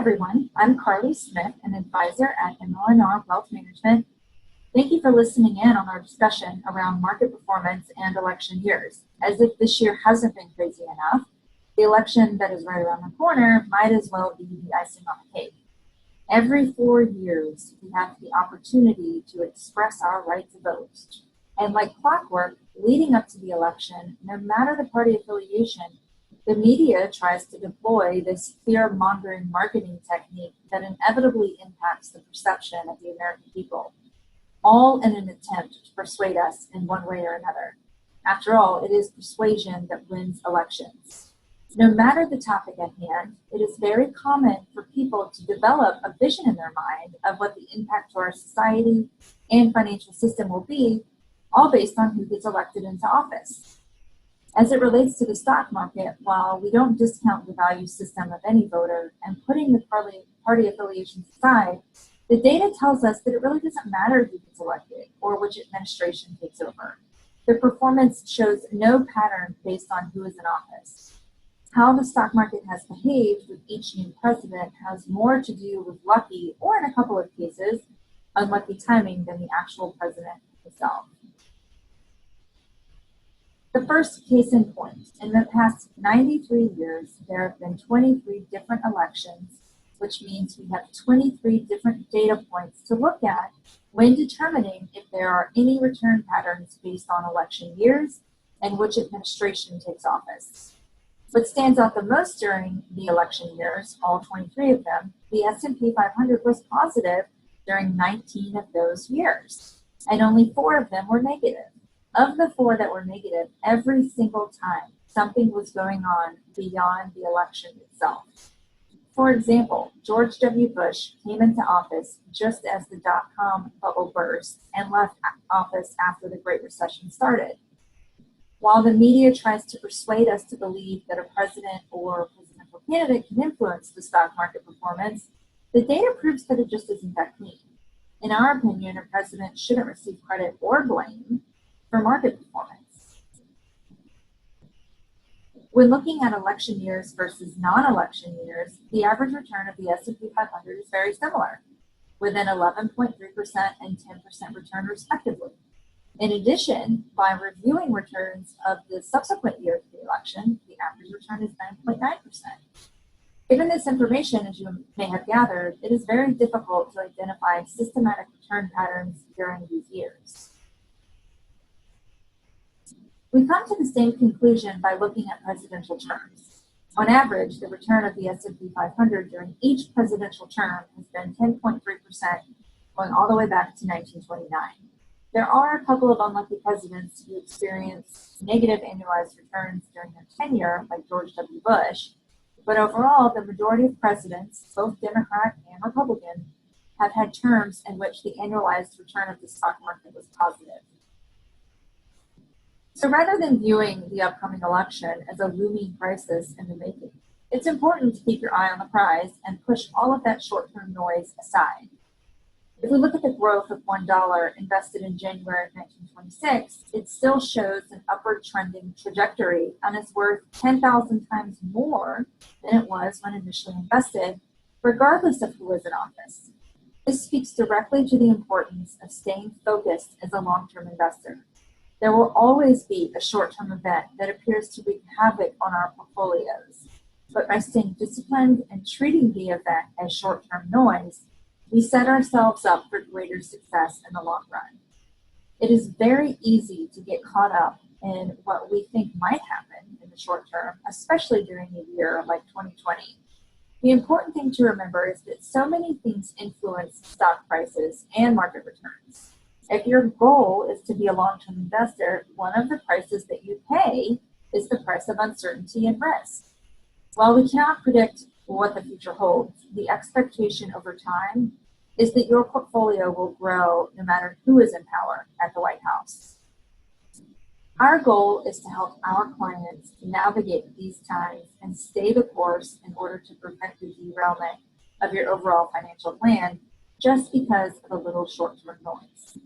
everyone, I'm Carly Smith, an advisor at ML&R Wealth Management. Thank you for listening in on our discussion around market performance and election years. As if this year hasn't been crazy enough, the election that is right around the corner might as well be the icing on the cake. Every 4 years, we have the opportunity to express our right to vote. And like clockwork, leading up to the election, no matter the party affiliation, the media tries to deploy this fear-mongering marketing technique that inevitably impacts the perception of the American people, all in an attempt to persuade us in one way or another. After all, it is persuasion that wins elections. No matter the topic at hand, it is very common for people to develop a vision in their mind of what the impact to our society and financial system will be, all based on who gets elected into office. As it relates to the stock market, while we don't discount the value system of any voter and putting the party affiliations aside, the data tells us that it really doesn't matter who gets elected or which administration takes over. The performance shows no pattern based on who is in office. How the stock market has behaved with each new president has more to do with lucky, or in a couple of cases, unlucky timing than the actual president himself. The first case in point, in the past 93 years, there have been 23 different elections, which means we have 23 different data points to look at when determining if there are any return patterns based on election years and which administration takes office. What stands out the most during the election years, all 23 of them, the S&P 500 was positive during 19 of those years, and only 4 of them were negative. Of the 4 that were negative, every single time something was going on beyond the election itself. For example, George W. Bush came into office just as the dot-com bubble burst and left office after the Great Recession started. While the media tries to persuade us to believe that a president or a presidential candidate can influence the stock market performance, the data proves that it just isn't that clean. In our opinion, a president shouldn't receive credit or blame for market performance. When looking at election years versus non-election years, the average return of the S&P 500 is very similar, within 11.3% and 10% return respectively. In addition, by reviewing returns of the subsequent year to the election, the average return is 9.9%. Given this information, as you may have gathered, it is very difficult to identify systematic return patterns during these years. We come to the same conclusion by looking at presidential terms. On average, the return of the S&P 500 during each presidential term has been 10.3%, going all the way back to 1929. There are a couple of unlucky presidents who experienced negative annualized returns during their tenure, like George W. Bush, but overall, the majority of presidents, both Democrat and Republican, have had terms in which the annualized return of the stock market was positive. So rather than viewing the upcoming election as a looming crisis in the making, it's important to keep your eye on the prize and push all of that short-term noise aside. If we look at the growth of $1 invested in January of 1926, it still shows an upward trending trajectory and is worth 10,000 times more than it was when initially invested, regardless of who is in office. This speaks directly to the importance of staying focused as a long-term investor. There will always be a short-term event that appears to wreak havoc on our portfolios, but by staying disciplined and treating the event as short-term noise, we set ourselves up for greater success in the long run. It is very easy to get caught up in what we think might happen in the short term, especially during a year like 2020. The important thing to remember is that so many things influence stock prices and market returns. If your goal is to be a long-term investor, one of the prices that you pay is the price of uncertainty and risk. While we cannot predict what the future holds, the expectation over time is that your portfolio will grow no matter who is in power at the White House. Our goal is to help our clients navigate these times and stay the course in order to prevent the derailment of your overall financial plan just because of a little short-term noise.